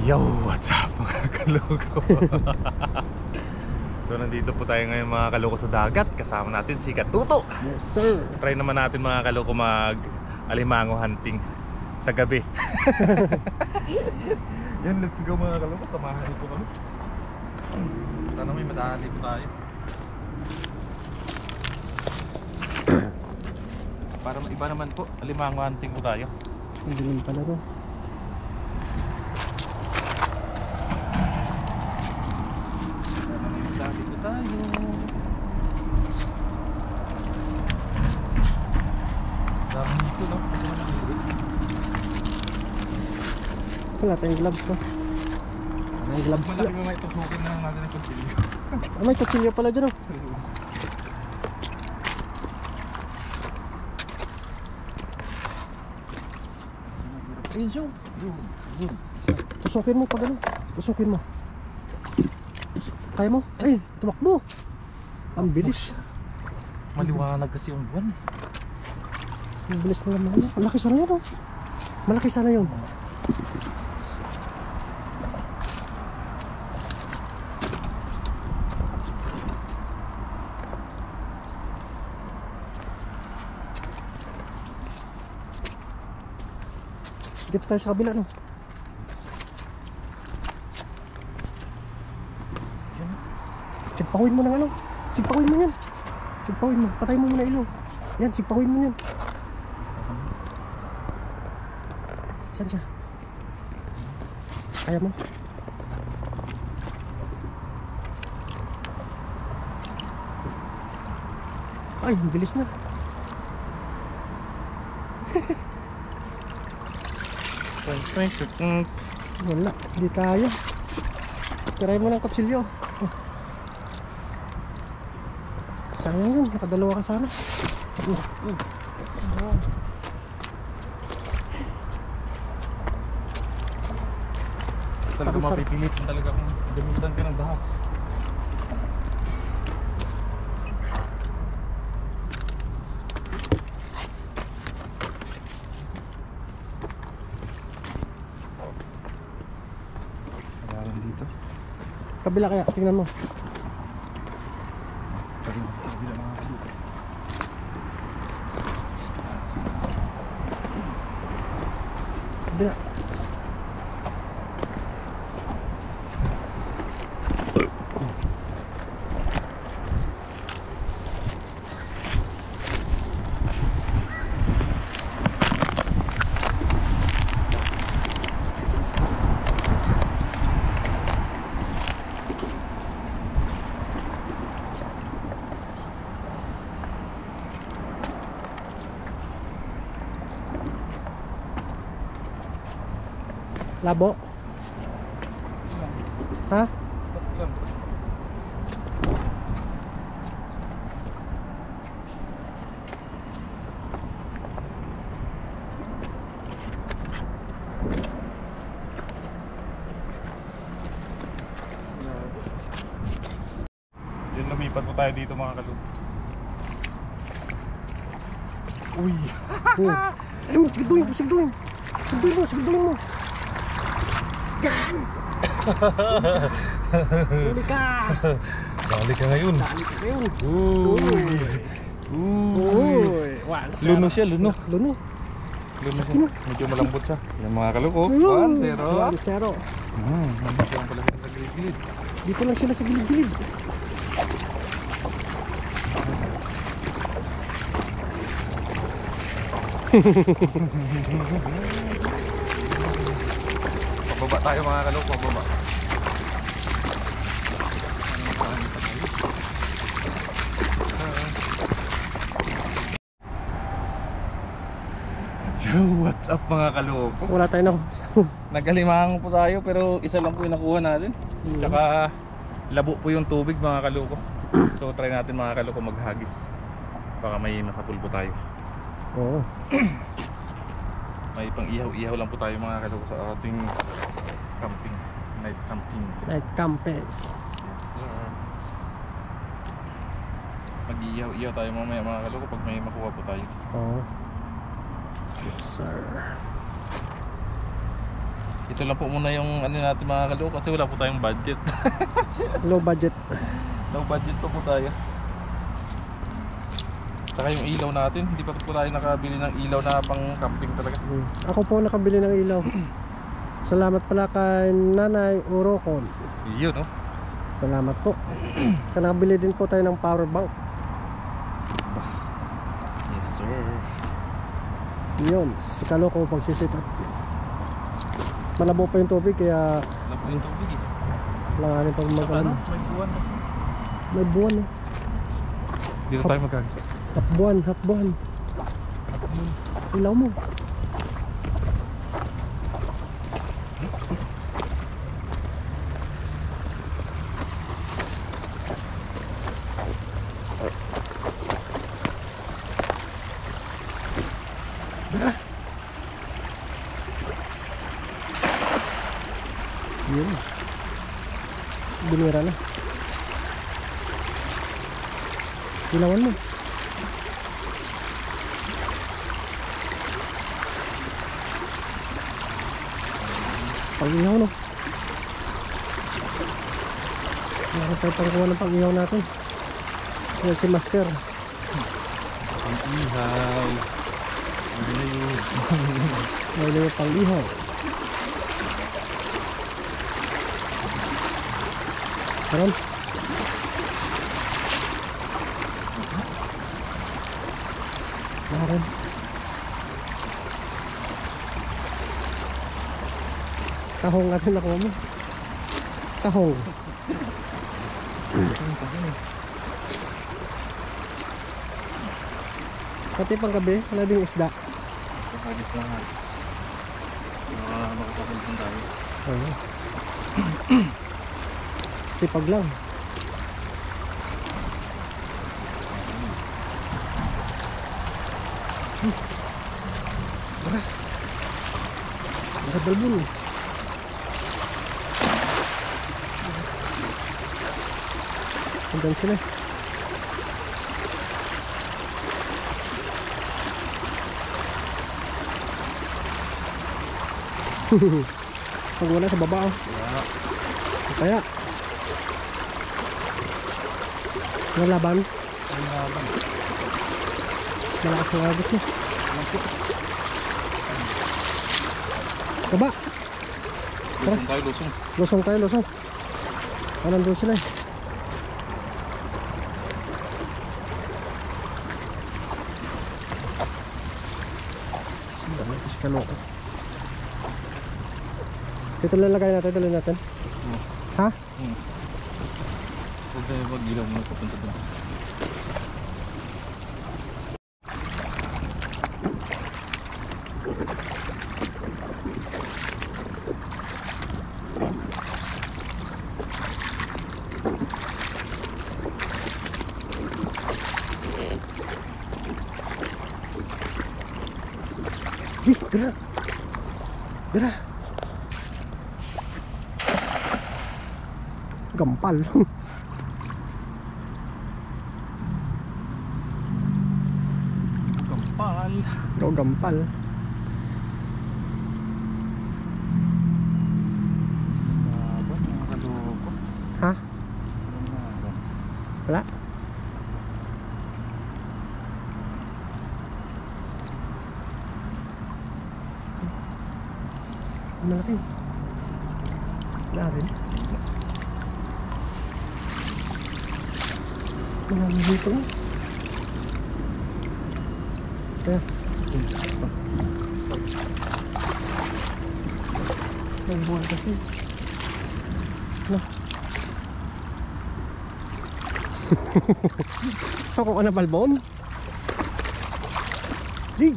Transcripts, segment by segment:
Yo, what's up mga kaloko? So nandito po tayo ngayon mga kaloko sa dagat. Kasama natin si Katuto. Yes sir. Try naman natin mga kaloko mag alimango hunting sa gabi. Yan, let's go mga kaloko. Samahan nito kami. Sana may madali po tayo. Para iba naman po, alimango hunting po tayo. Ang dilim pala ro. Dito tayo. Dami dito, no? Wala tayong gloves, no? May gloves Malaki gloves. mo may tusukin na natin ang kutsilyo. Ah, may kutsilyo pala dyan, oh. Ayun siya, oh. Tusukin mo pag ano. Tusukin mo. Kaya mo? Ay, tumakbo. Ang bilis. Maliwanag kasi yung buwan. Ang bilis na naman. Malaki sana yun, oh. Malaki sana yun. Dito tayo sa kabila, no? Sigpakuin mo ng ano? Sigpakuin mo yan. Sigpakuin mo. Patay mo muna ilaw. Yan, sigpakuin mo yan. Saan siya? Kaya mo? Ay, ang bilis na. Wala, hindi kaya. Tiray mo ng kutsilyo. Sayang yun, nakadalawa ka sana. Talaga mapipilit talaga kung gamitan ka ng bahas. Dito. Kabila kaya, tingnan mo. Kabila mga kaloko. Kabila. Labo. Ha? Yun, lumipat po tayo dito mga kaloko. Uy! Ayun, sigduin mo, sigduin. Sigduin mo, sigduin mo. Yan! Huli ka! Dali ka ngayon. Dali ka ngayon. Uy! Uy! Luno siya, luno. Luno. Luno siya. Medyo malambot siya. Yung mga kaloko. 1-0. 1-0. Nandito lang pala sila sa gilid-gilid. Dito lang sila sa gilid-gilid. Pababa tayo mga kaloko, pababa. Yo, what's up mga kaloko? Wala tayo na. Nagalimango po tayo pero isa lang po yung nakuha natin. Tsaka labo po yung tubig mga kaloko. So try natin mga kaloko maghagis. Baka may masapul po tayo. Oo. May pang ihaw-ihaw lang po tayo mga kaloko sa ating camping. Night camping. Night camping. Yes sir. Mag-ihaw-ihaw tayo mamaya mga kaloko pag may makuha po tayo. Oo. Yes sir. Ito Ito lang po muna yung ano natin mga kaloko kasi wala po tayong budget. Low budget. Low budget pa po tayo. Saka yung ilaw natin, hindi pa po tayo nakabili ng ilaw na pang camping talaga. Ako po nakabili ng ilaw. Salamat pala kay Nanay Orocon. Yun, no? Salamat po. Nakabili din po tayo ng power bank. Yes, sir. Yun, si Kaloko pagsisit up. Malabo pa yung tubig kaya Alam po yung tubig eh. langanin pag Saka ano, mag-ano. may buwan kasi. May buwan eh. Dito tayo magkagis. Half buwan, half buwan. Ilaw mo. Yun. Binira na. Ilawan mo. Pang-ihaw no. Meron tayo pangkuha ng pang-ihaw natin. Yan si Master. Ang ihaw. Ano yun? Meron yung pang-ihaw. Meron. Meron. Tahong natin nakuha mo. Tahong. Pati pang gabi, wala ding isda. Kakagis lang ha. Makapagalitan tayo. Oo. Sipag lang. Tara. Nakadalbon. Hanggang sila. Pag wala sa baba oh. Wala. Kaya nalaban. Ang laban. Malakas ang agos niya. Baba. Lusong tayo, lusong. Lusong tayo, lusong. Nandun sila eh. Sila may iskaloko. Ito lalagay natin, tuloy natin. Ha? Huwag tayo mag-ilaw muna papunta doon. Dira. Dira. Gampal. Kampal. Ikaw gampal. Laban, mga kaloko. Ha? Laban. Wala. Malaki. Wala rin. Malaki dito na. Kaya. Nagbuwan kasi. No. So kung ano balbon? Dig!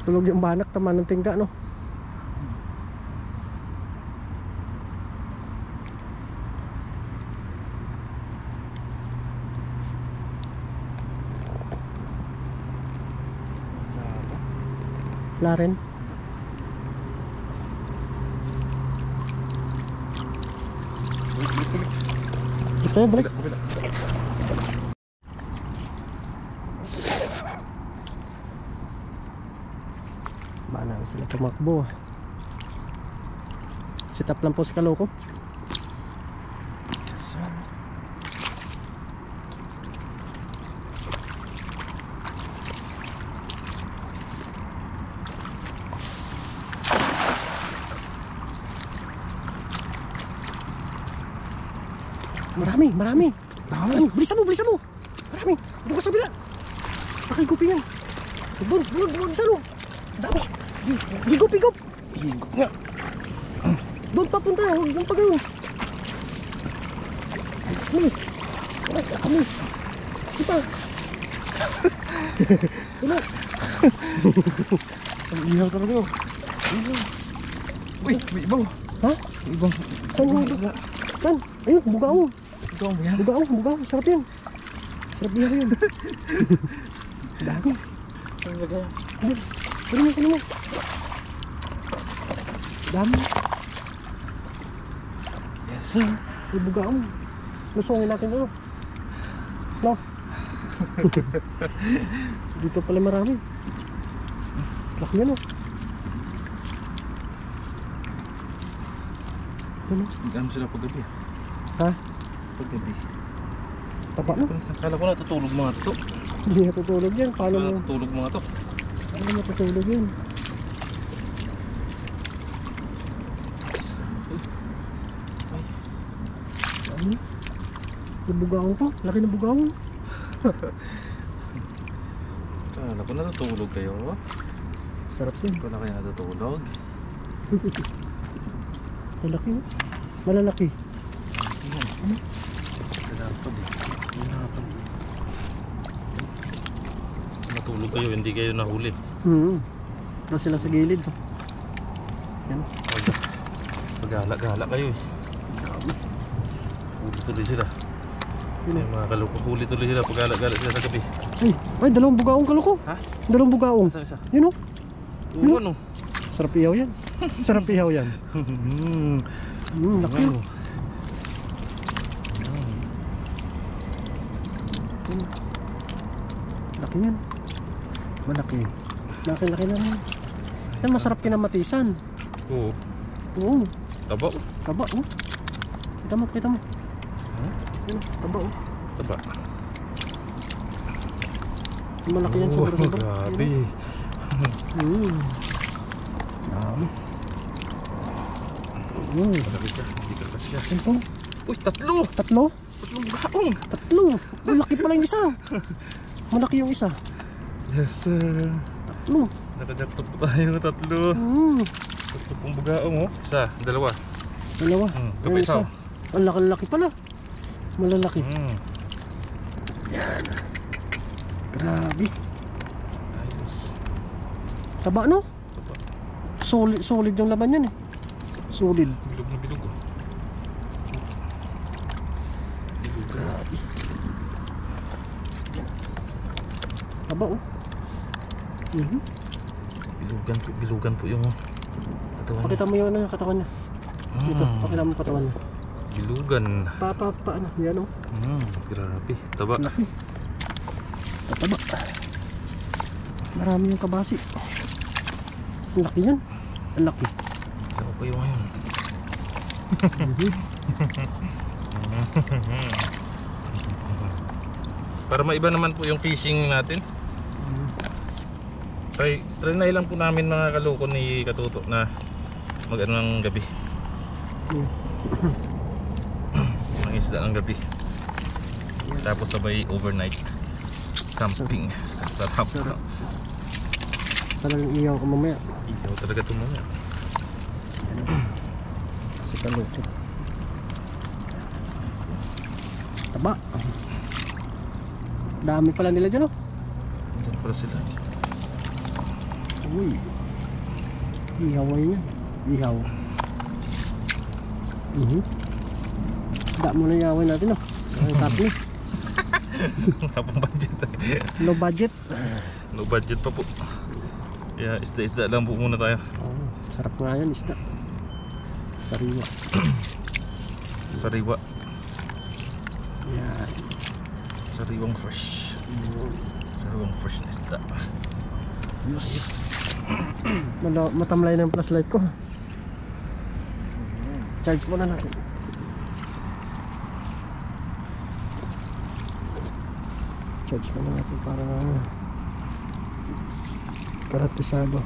Tulog yung banak, tama ng tingga, no? Wala rin. Ito, balik. Sila tumakbo. Sit up lang po si Kaloko. Marami. Bilisan mo. Marami. Doon ka sa bila. Pakigupin yan. Doon sa ano. Dami. Higop. Higop nga. Doon papunta. Huwag yung pagawin. Kami. Sige pa. Wala. Ang ihaw talaga. Uy, may ibaw. Ha? May ibaw. Saan yung ibaw? Saan? Ayun, bugaong. Bugaong ba yan? Bugaong. Sarap yan. Sarap ihaw yan. Dami. Saan ba yan? Kunin mo. Dami. Yes sir. May bugaong. Lusungin natin ito. No? Dito pala marami. Laki yan oh. Ano? Ano sila paggabi? Ha? Paggabi. Tapa no? Akala ko natutulog mga to. Hindi natutulog yan. Paano mo? Natutulog mga to. Paano matutulog yan? Ano? May bugaong pa. Laki na bugaong. Akala ko natutulog kayo. Sarap yan. Akala kayo natutulog. Malaki no? Malalaki. Ano? Lapad eh. Natulog kayo, hindi kayo nahuli. Ano sila sa gilid to? Yan. Pagala kayo eh. Huli tuloy sila. Ay, mga kaloko, huli tuloy sila. Pagala sila sa gabi. Ay, dalawang bugaong Kaloko. Ha? Dalawang bugaong. Isa. Yun o. Oo, ano? Sarap ihaw yan. Sarap ihaw yan. Laki yun. Laki yan. Malaki. Laki na yan. Yan, masarap kinamatisan. Oo. Oo. Taba. Taba oh. Kita mo. Yan, taba oh. Taba. Malaki yan Oh, sobra. grabe. Dami. Malaki siya. Hindi ka kasi siya. Ito. Uy, tatlo. Tatlo? Tatlong bukaong. Tatlo. Malaki pala yung isa. Malaki yung isa. Yes sir. Tatlo. Nakajaktot po tayo. Tatlo. Tatlo pong bugaong oh. Isa, dalawa. Dalawa. Ito pa isa. Ang laki pala. Malalaki. Yan. Grabe. Ayos. Taba no? Taba. Solid yung laman yan eh. Solid. Bilog na bilog oh. Bilog. Grabe. Taba oh. Bilugan po yung katawan niya. Pakita mo yung katawan niya. Dito, pakita mo katawan niya. Bilugan. Ano? Yan oh. Grabe. Taba. Laki. Taba. Marami yung kabasi. Ang laki yan. Ang laki. Ako kayo ngayon. Para maiba naman po yung fishing natin. Try na lang po namin mga kaloko ni Katuto na mag-ano ng gabi. Ang isda ng gabi. Tapos sabay overnight camping. Sarap. Talagang iyaw ko mamaya. Ikaw talaga tumaya. Si Kaloko. Taba. Dami pala nila dyan oh. Diyan pala sila. Uy. Ihaw ayun yan. Ihaw. Isda muna yawin natin oh. Ang tatlo. Kapang budget. Low budget. No budget pa po. Kaya isda lang po muna tayo. Sarap nga yan isda. Sariwa. Sariwa. Yan. Sariwang fresh. Sariwang fresh na isda. Yes. Matamlay na yung flashlight ko. Charge muna natin. Charge muna natin para garantisado.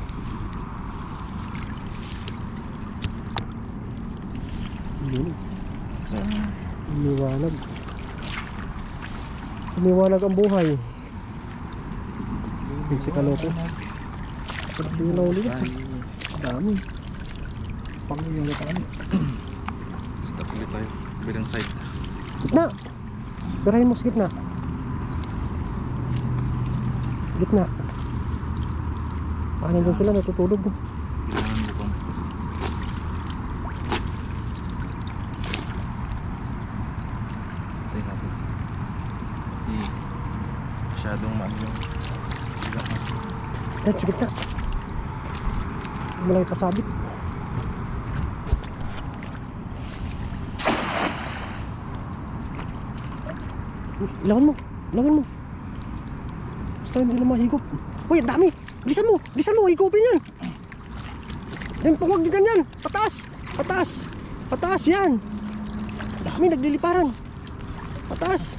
Yun. Umiwanag. Umiwanag ang buhay. Yun si Kaloko. Sarap yung nauli na. Dami. Pangyayang na tayo. Stop ulit tayo. Bilang side. Gitna! Birahin mo sa gitna. Gitna. Paano dyan sila natutulog? Bilangan mo kung tayo natin. Kasi masyadong maano yung bilangan. Eh, sa gitna. Hindi mo lang ipasabit. Ilawan mo. Ilawan mo. Basta hindi na mahigop. Uy, ang dami. Bilisan mo. Bilisan mo. Higupin yan. Yan, huwag di ganyan. Pataas. Pataas. Pataas yan. Dami, nagliliparan. Pataas.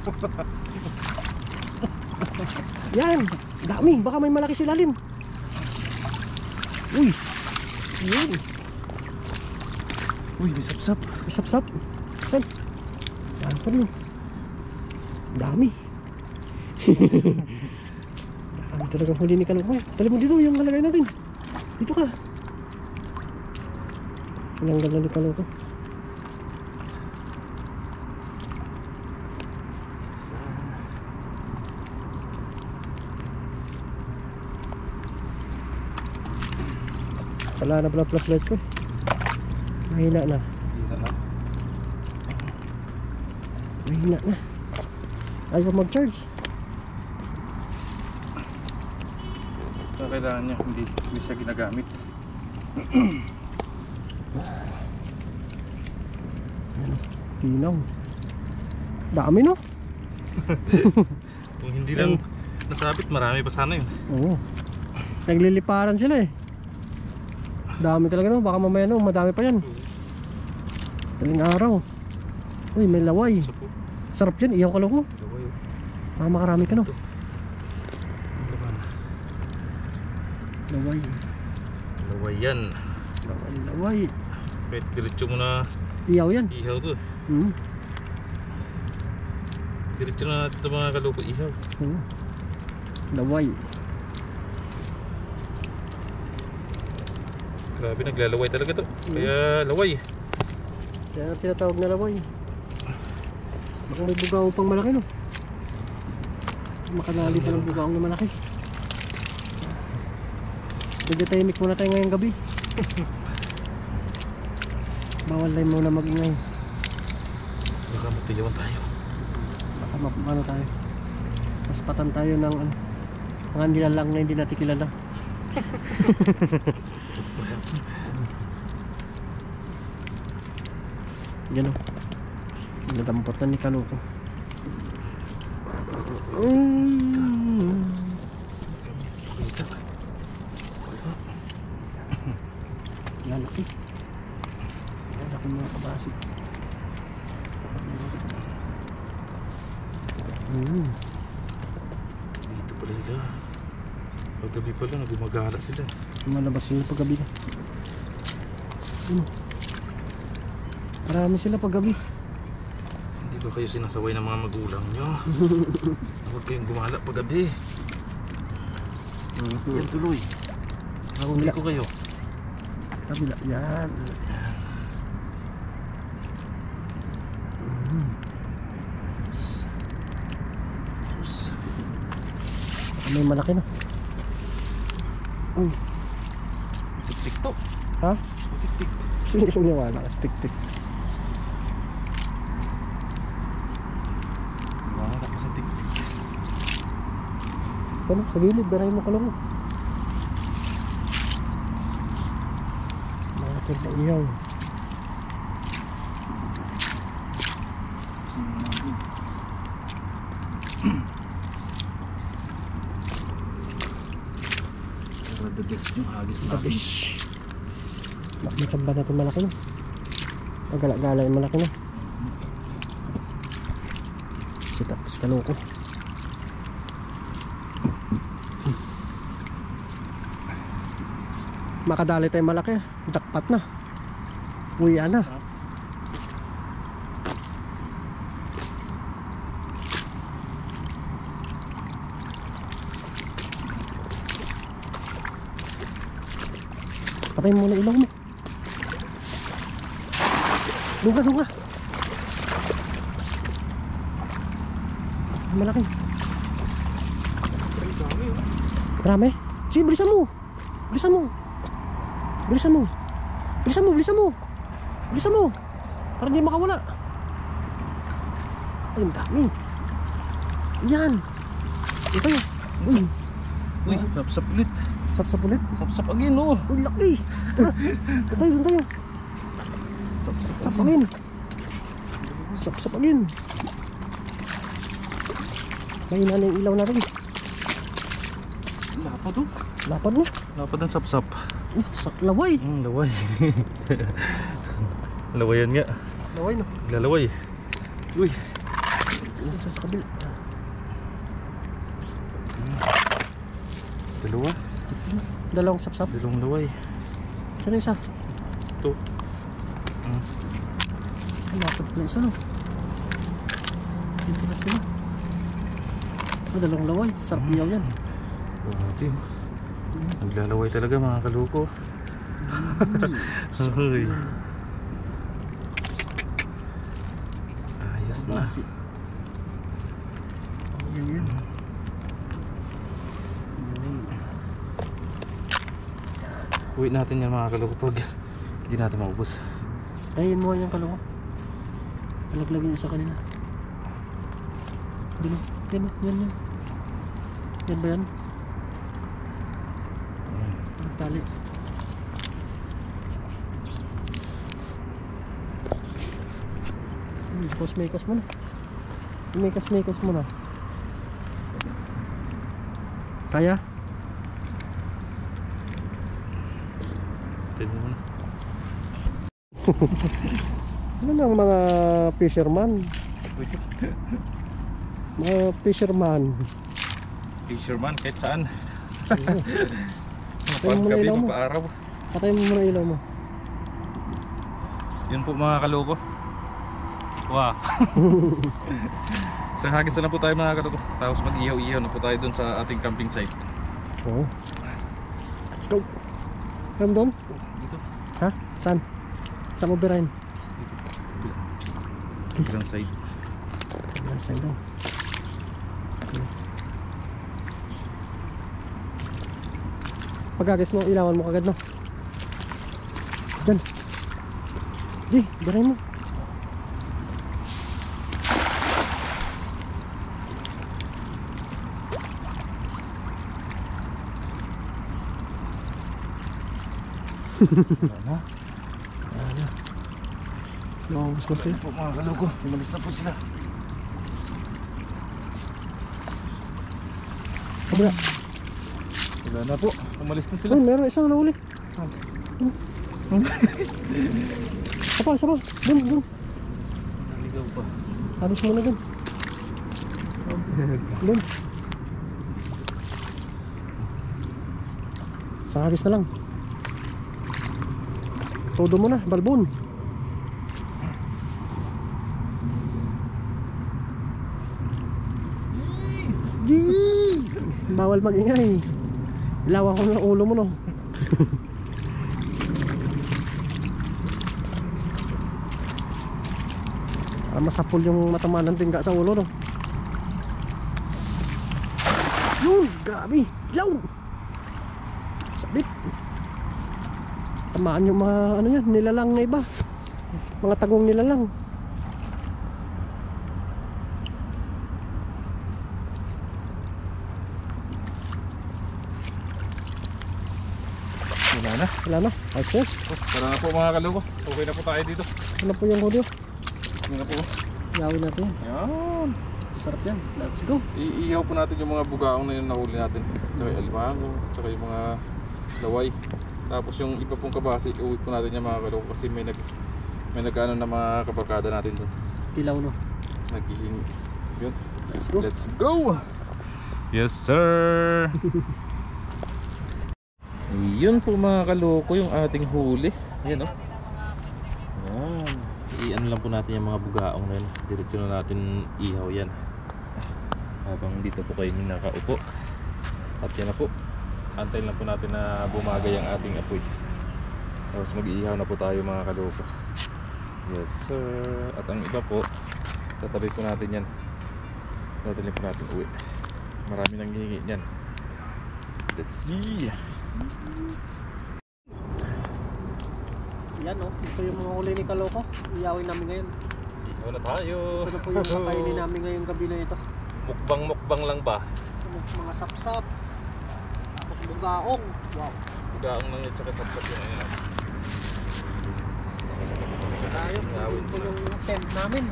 Yan. Dami. Baka may malaki silalim. Uy. Yun. Uy, may sapsap. Isap-sap. Saan? Yan pa rin. Dami. Dami talagang huli ni Kaloko. Dali mo dito yung nalagay natin. Dito ka. Ilang gala ni Kaloko. Wala na pala flashlight ko. Mahina na. Mahina na. Ayaw mag-charge. So, kailangan niya, hindi siya ginagamit. Tinaw. Dami no? Kung hindi lang nasabit, marami pa sana yun. Oo. Nagliliparan sila eh. Dami talaga no, baka mamaya no, madami pa yan. Daling araw. Uy, may laway. Sarap yan, iyaw Kaloko. Makarami ka no. Laway. Laway yan. Laway, laway. Kahit diretso mo na Iyaw yan. ihaw to. Diretso na natin ito mga Kaloko ihaw. Laway. Grabe, naglalaway talaga to. Kaya laway. Kaya tinatawag na laway. Baka may bugaw pang malaki no. Makanali pa ng bugaw na malaki. Nagtatahimik muna tayo ngayong gabi. Bawal lang muna mag-ingay. Baka matuyawan tayo. Baka ano tayo. Mas patan tayo ng mga nilalang na hindi natin kilala. Yan o. Nadampot na ni Kaloko. Lalaki. Lalaki mga kabasi. Dito pala sila. Paggabi pala, nagumagala sila. Malabas sila paggabi na. Marami sila paggabi. Hindi ba kayo sinasaway ng mga magulang nyo? Huwag kayong gumala paggabi. Yan tuloy. Nahuli ko kayo. Kabila. Yan. May malaki na. Tik-tik to. Ha? Tik-tik. Sino yung niwala ka? Tik-tik. Wala ka sa tik-tik. Ito na, sa gilid. Beray mo Kaloko. Nakatid na iyaw. The best yung agis natin. Tapos, matsamba natin malaki no. Pagala-gala yung malaki no. Si tapos kaloko. Makadali tayo malaki. Dakpat na. Uwian na. Patay mo muna ilaw mo. Dunga, dunga. Malaki. Marami. Sige, bilisan mo. Bilisan mo. Bilisan mo. Bilisan mo, bilisan mo. Bilisan mo. Para hindi makawala. Ay, ang dami. Yan. Ito yun. Uy. Uy, sapsap ulit. Sap-sap ulit. Sapsap again, oh. Uy, laki. Tara. Doon tayo, doon tayo. Sap again. Sap again. Mahina na yung ilaw natin. Lapad, oh. Lapad na. Lapad ang sapsap. Laway. Laway. Lawayan nga. Laway no. Lalaway. Uy. Sa kabil. Dalawa. Dalawang sapsap. Dalawang laway. Saan yung isa? Ito. Lapad pala isa no. Dito na sila. Dalawang laway. Sarap iyaw yan. Grabe. Naglalaway talaga mga kaloko. Uy. Ayos na. Yan. Uwi natin yan mga kaloko pag hindi natin maubos. Ayun mo yung kaloko. Nalaglag yung isa kanina. Yan. Yan ba yan? Tali. Mekos mo na. Mekos mo na. Kaya? Tignan mo na. Ano ng mga fisherman? Mga fisherman. Fisherman kahit saan. Patayin mo muna ilaw mo. Araw. Patayin mo muna ilaw mo. Yun po mga kaloko. Wow. Isang hagis na lang po tayo mga kaloko. Tapos mag-ihaw-ihaw na po tayo dun sa ating camping site. Oo. Let's go. Ram doon? Dito. Ha? Saan? Saan mo birahin? Ibang side. Ibang side daw. Pagkagis mo, ilawan mo kagad no? Diyan. Di, birahin mo. Wala na. Naubos na sila. Po mga kaloko. Umalis na po sila. Kabila. Wala na po. Umalis na sila. Uy, meron isang nahuli. Isa pa. Dun. Naligaw pa. Habis mo na dun. Dun. Isang habis na lang. Todo mo na, balbon. Bawal magingay. Ilawan ko ng ulo mo no. Masapol yung matamaan ng tingga sa ulo no. Yun, grabe. Ilaw. Sabit. Tamaan yung mga ano yan, nilalang na iba. Mga tagong nilalang. Wala na. Ayos na. Tara na po mga kaloko. Okay na po tayo dito. Ano po yung audio? Okay na po. Yawin natin. Ayan. Sarap yan. Let's go. Iihaw po natin yung mga bugaong na yun nahuli natin. Tsaka yung alimango. Tsaka yung mga laway. Tapos yung iba pong kabasi, uwi po natin yung mga kaloko kasi may nag-ano na mga kabarkada natin doon. Tilaw no. Naghihingi. Yun. Let's go. Let's go! Yes sir! Yun po mga kaloko yung ating huli. Ayan o. Ayan. I-ano lang po natin yung mga bugaong na yun. Diretso na natin ihaw yan. Habang dito po kayo nakaupo. At yan na po. Antayin lang po natin na bumagay ang ating apoy. Tapos mag-iihaw na po tayo mga kaloko. Yes sir. At ang iba po, tatabi po natin yan. Dadalhin po natin uwi. Marami nang hihingi yan. Let's see. Yan oh, ito yung mga huli ni Kaloko. Iyawin namin ngayon. Ihaw na tayo. Ito na po yung kakainin namin ngayong gabi na ito. Mukbang lang ba? Mga sapsap. Tapos bugaong. Wow. Bugaong lang yung tsaka sapsap yung ano. Tayo, ito po yung tent namin.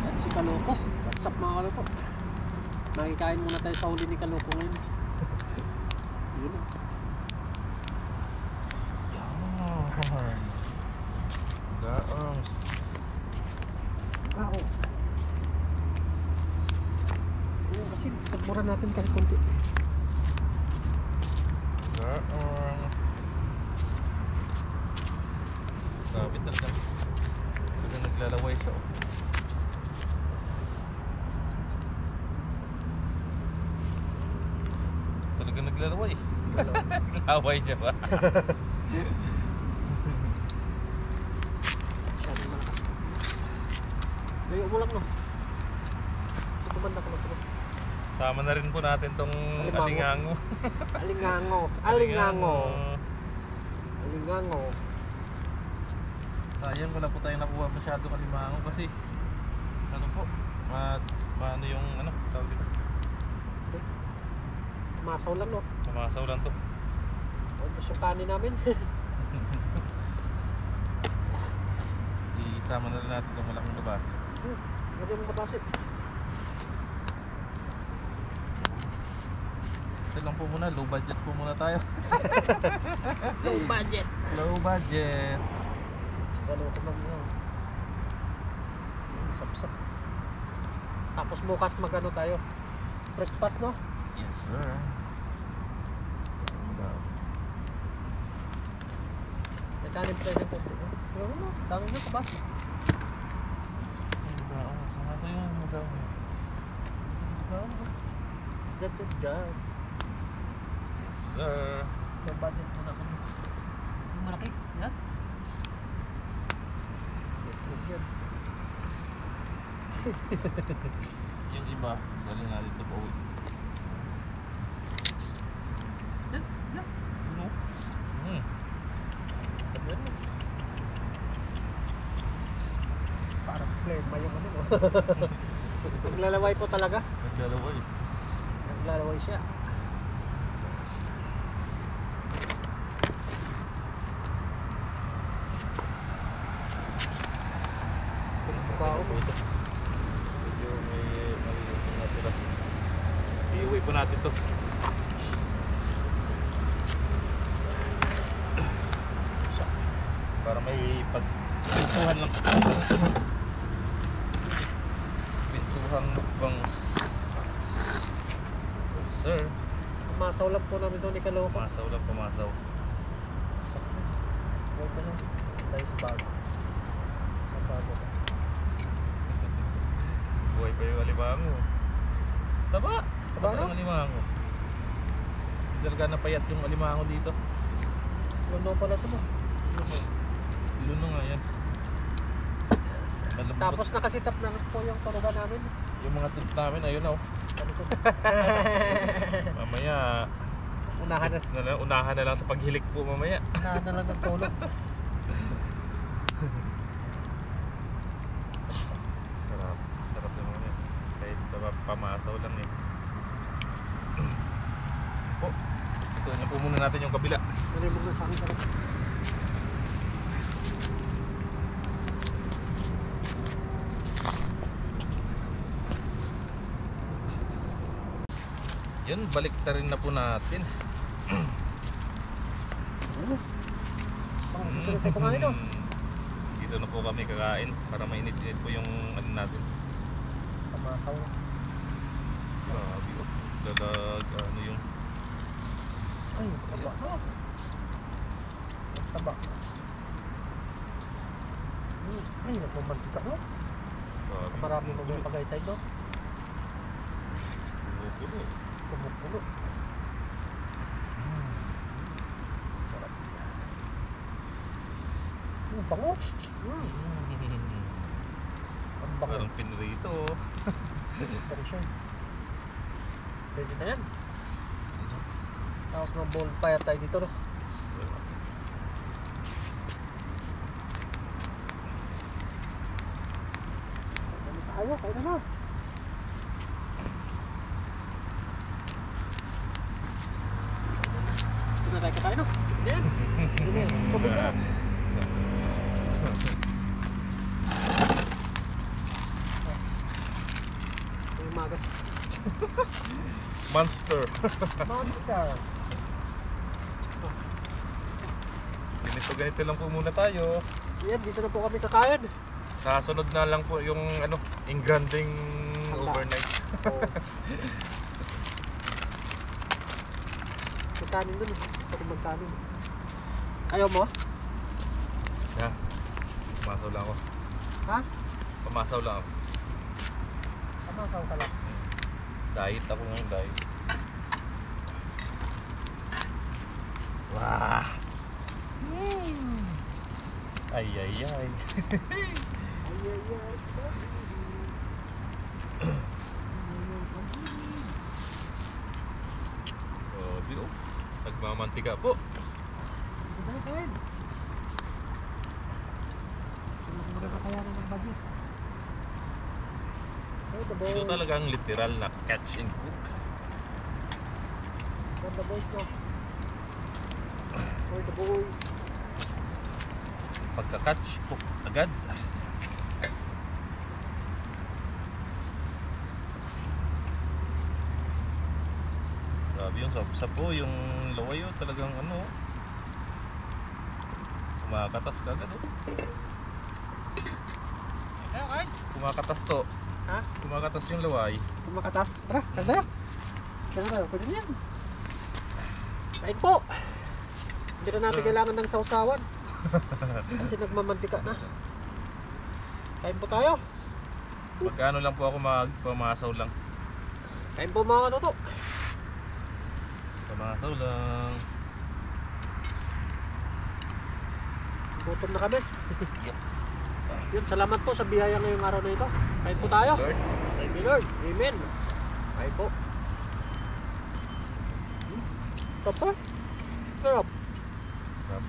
At si Kaloko. What's up mga Kaloko? Nakikain muna tayo sa huli ni Kaloko ngayon. Yun oh. Gaongs. Wow. Ayun, kasi tagmura natin kahit konti. Gaong. Grabe talaga. Talaga naglalaway siya. Talaga naglalaway. Laway niya ba? Masyadong malakas. Layo mo lang no. Tumanda ka lang. Tama na rin po natin tong Alimango. alingango. Alingango. Alingango. Sayang wala po tayo nakuha masyadong alimango kasi ano po, paano yung ano, tawag dito? Masaw lang no. Mamasaw lang to. Tapos yung kanin namin. Isama na rin natin itong malaking labas. Lagyan mo kapasi. Ito lang po muna, low budget po muna tayo. Low budget. Low budget. Sigalo ko lang yun. Sap-sap. Tapos bukas magano tayo. Breakfast no? Yes sir. May kanin pa rin konti. Ano mo? Dami na kapasi. Sama to yung magawa. Good job. Yes sir. Low budget muna kami. Yung malaki. Yan. Good job. Yung iba, dali natin ito pa uwi. Yan. Yan. Ano? Yan. Parang plema yung ano mo. Naglalaway po talaga. Naglalaway. Naglalaway siya. Bukaw. Medyo may maliit yung natira. Iuwi po natin to. Para may pagpintuhan lang. Pintuhan bangs. Yes sir. Masaw lang po namin doon ni Kaloko. Pumasaw lang, pumasaw. Huwag ka lang. Tayo sa bago. Sa bago ka. Buhay pa yung alimango. Taba! Taba na? Ang alimango. Talaga napayat yung alimango dito. Luno pala ito mo. Luno nga yan. Malambot. Tapos nakasitap na po yung turugan namin. Yung mga trip namin, ayun na oh. Mamaya Unahan na. unahan na lang sa paghilik po mamaya. Unahan na lang ng tulog. Sarap. Sarap naman yan. Kahit pamasaw lang eh. Po. Ito na po muna natin yung kabila. Nalibog na sa akin sarap. Yun, balik na rin na po natin. Dito na tayo kumain, no? Dito na po kami kakain para mainit-init po yung ano natin. Pamasaw. Grabe oh. Ano yung Ay, taba. Taba. Ay, nagmamantika, no? grabe. Marami mo yung pagaytay, no? Pumupulo. Pumupulo. Sarap. Bango. Ang bango. Parang pinrito oh. Parang siya. Pwede na yan. Tapos ng bonfire tayo dito, no? Sarap. Tayo, tayo na. Ito na tayo kakain, no? Yan. Yan. Pabig na. Ito yung magas. Monster. Monster. Ganito lang po muna tayo. Yan, dito na po kami kakain. Kasunod na lang po yung ano, engranding overnight. Oh. Magkanin dun. Sarap magkanin. Ayaw mo? Yeah. Pamasaw lang ako. Ha? Pamasaw lang ako. Pamasaw ka lang. Diet ako ngayon, diet. Wah! Ay, ay, ay. Ay, ay, ay. Grabe oh. Nagmamantika po. Kain, kain. Mura na kaya ng budget. Ay, the boys. Ito talagang literal na catch and cook. For the boys, no? For the boys. Pagka-catch, cook agad. Grabe yung sapo, yung lawayo talagang ano, kumakatas ka agad oh. Kayo, kain. Kumakatas to. Ha? Kumakatas yung laway. Kumakatas. Tara, kain tayo. Kain tayo, pwede niyan. Kain po. Hindi na natin kailangan ng sausawan. Kasi nagmamantika na. Kain po tayo. Magkano lang po ako magpamasaw lang. Kain po mga kanoto. Pamasaw lang. Gutom na kami. Yep. Yun, salamat po sa biyaya ngayong araw na ito. Kain po tayo. Lord. Thank you, Lord. Amen. Kain po. Sarap po. Sarap. Sarap.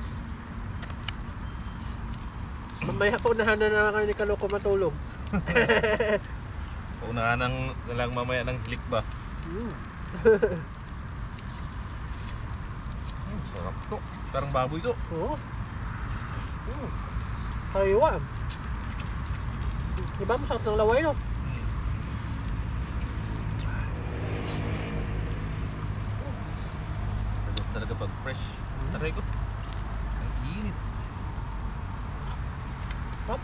Mamaya po na na kayo ni Kaloko matulog. Paunahan ng lang mamaya ng hilik ba? Sarap to. Parang baboy to. Oo. Taiwan. Diba masarap ng laway, no? Tapos talaga pag fresh. Taray ko. Ang init. Sarap.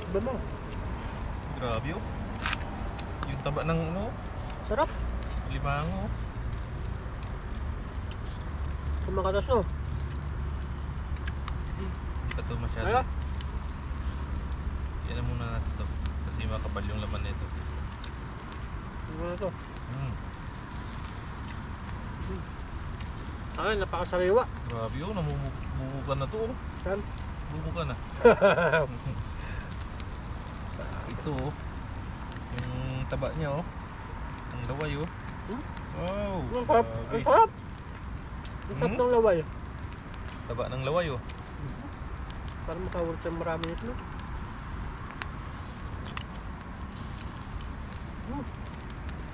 Diba mo? Grabe oh. Yung taba ng ano, Sarap. limango. Kumakatas, no? Hindi pa ito masyado. Kaya? Yan na muna natin ito. Kasi makapal yung laman nito. Ano na ito? Ay, napakasariwa. Grabe oh, namumukan na to oh. Yan. Bumukan na. Ito oh. Yung taba niya oh. Ang laway oh. Wow. Ang sarap. grabe. Ang sarap. Ang sarap ng laway. Taba ng laway oh. Para makawurot ng marami nito, no?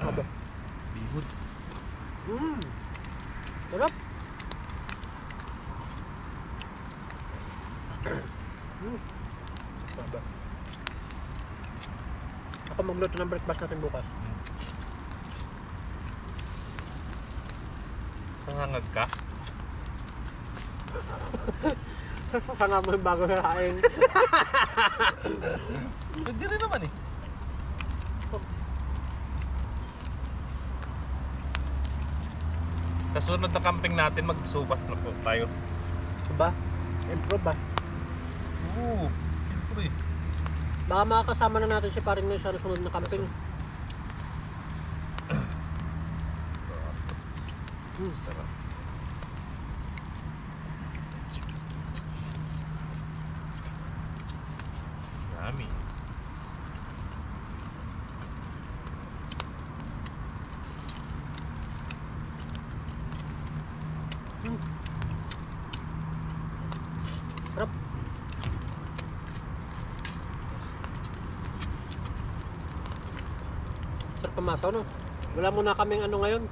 Aba. Bihod. Sarap. Aba. Ako magluto ng breakfast natin bukas. Nangangag ka? Sana mo yung bago kain. Pwede rin naman eh. Sa sunod na camping natin, magsupas na po tayo. Diba? Improve ba? Oo, siyempre. Baka makakasama na natin si paring na sa sunod na camping. Sarap. Yummy. Sarap. Sarap pamasaw, no? Wala muna kaming ano ngayon.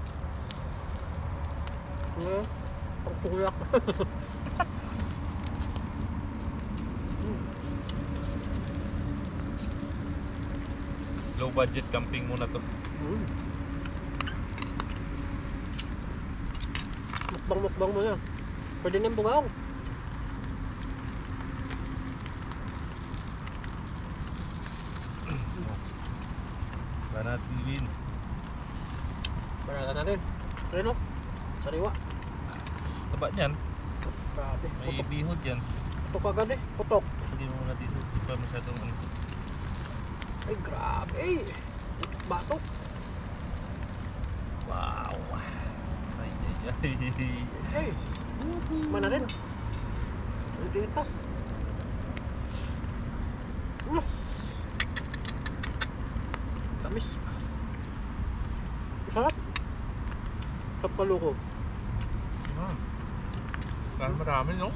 Ano? Pagtulak. Low budget camping muna to. Mukbang mo na. Pwede na yung bugaw. Para natin lin. Barata natin. Ayun, no? Sariwa. Taba niyan. Grabe. May bihod yan. Putok agad eh. Putok. Lagyan mo muna dito. Di pa masyadong ano. Ay, grabe. Batok. Wow. Ay, ay, ay. Hey. Mana rin. Hindi ito. Tamis. Sarap. Sarap kaluko. Dahil marami, no?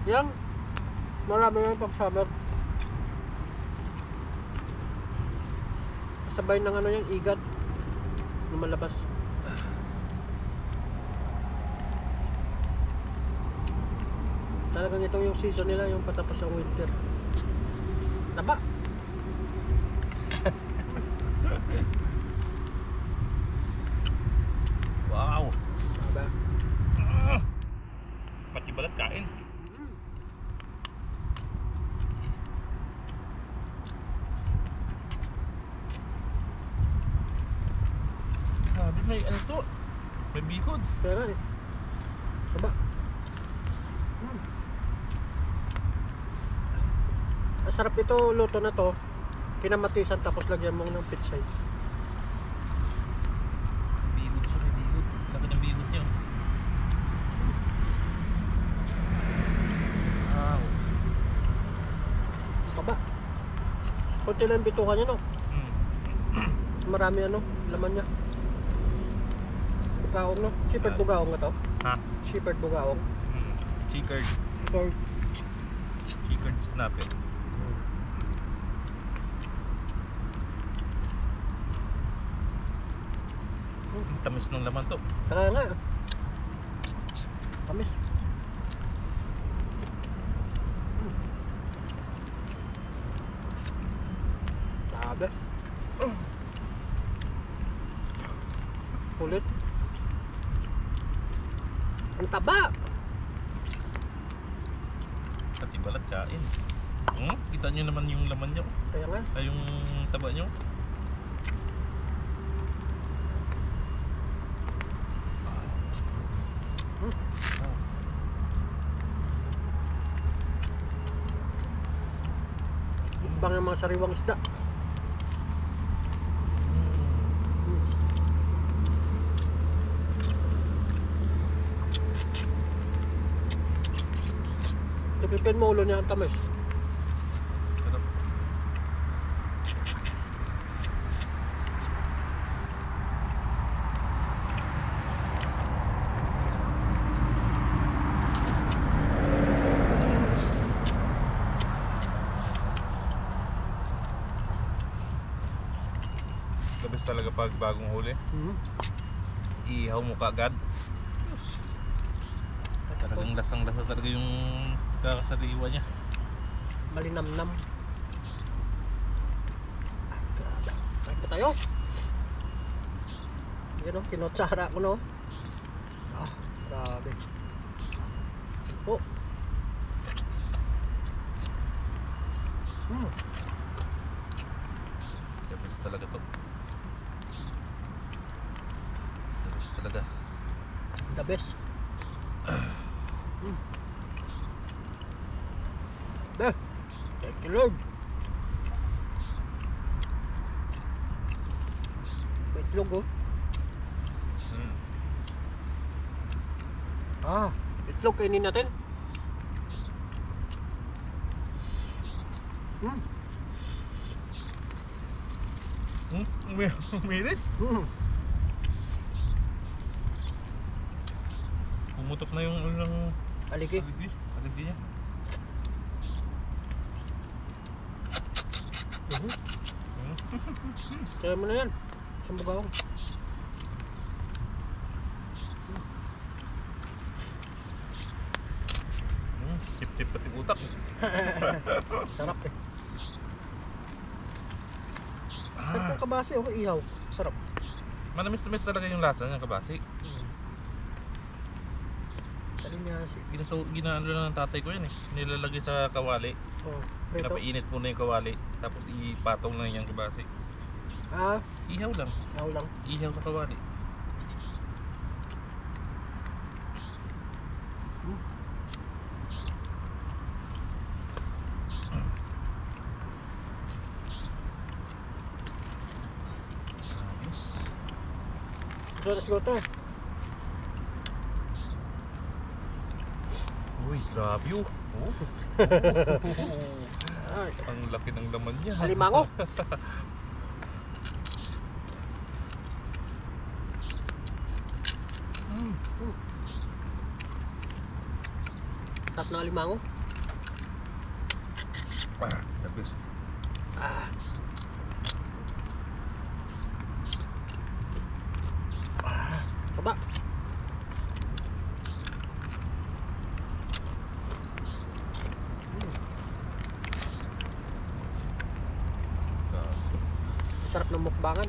Yan. Marami yan pag summer. Sabay ng ano yung igat. Lumalabas. Talagang ito yung season nila, yung patapos ng winter. Taba! Wow. Taba. Pati balat kain. Sabi may ano to? May bihod. Kaya nga eh. Taba. Masarap ito, luto na to. Pinamatisan tapos lagyan mo ng pitsay. Bihod siya, may bihod. Laki ng bihod niya. Wow. Taba. Kunti lang yung bitukan niya, no? Marami ano, laman niya. Bugaong, no? Shepherd bugaong na to. Ha? Shepherd bugaong. Chickered. So, Chickered snapper. Tamis ng laman to. kaya nga. Tamis. Sabi. Kulit. Ang taba. Pati balat kain. Kita nyo naman yung laman nyo. Kaya nga. Ay, yung taba nyo. Bang ng mga sariwang isda. Tipipin mo ulo niya ang tamis. Sarap. Kabis talaga pag bagong huli. Ihaw mo kaagad. Talagang lasang-lasa talaga yung kakasariwa niya. Malinamnam. Kain pa tayo. Yan o, kinotsara ko no. Ah, grabe. Oh. The best talaga to. The best talaga. The best. Dah. Thank you Lord. May itlog oh. Ah, itlog kainin natin. Umirit? Pumutok na yung ulang Aligi. aligi niya. Kaya mo na yan. Isang bugawang. Sip-sip pati utak. Sarap eh. Sarap ng kabasi oh, ihaw. Sarap. Manamis-tamis talaga yung lasa ng kabasi. Salinyasi. Ginaano lang ng tatay ko yan eh. Nilalagay sa kawali. Oh, prito. Pinapainit muna yung kawali. Tapos ipatong lang yung kabasi. Ah, Ihaw lang. ihaw lang. Ihaw sa kawali. So, let's go to. Uy, grabe oh. Ay, Ang laki ng laman niya. alimango. Sarap ng alimango. The best. Ah. Baba. Sarap ng mukbangan.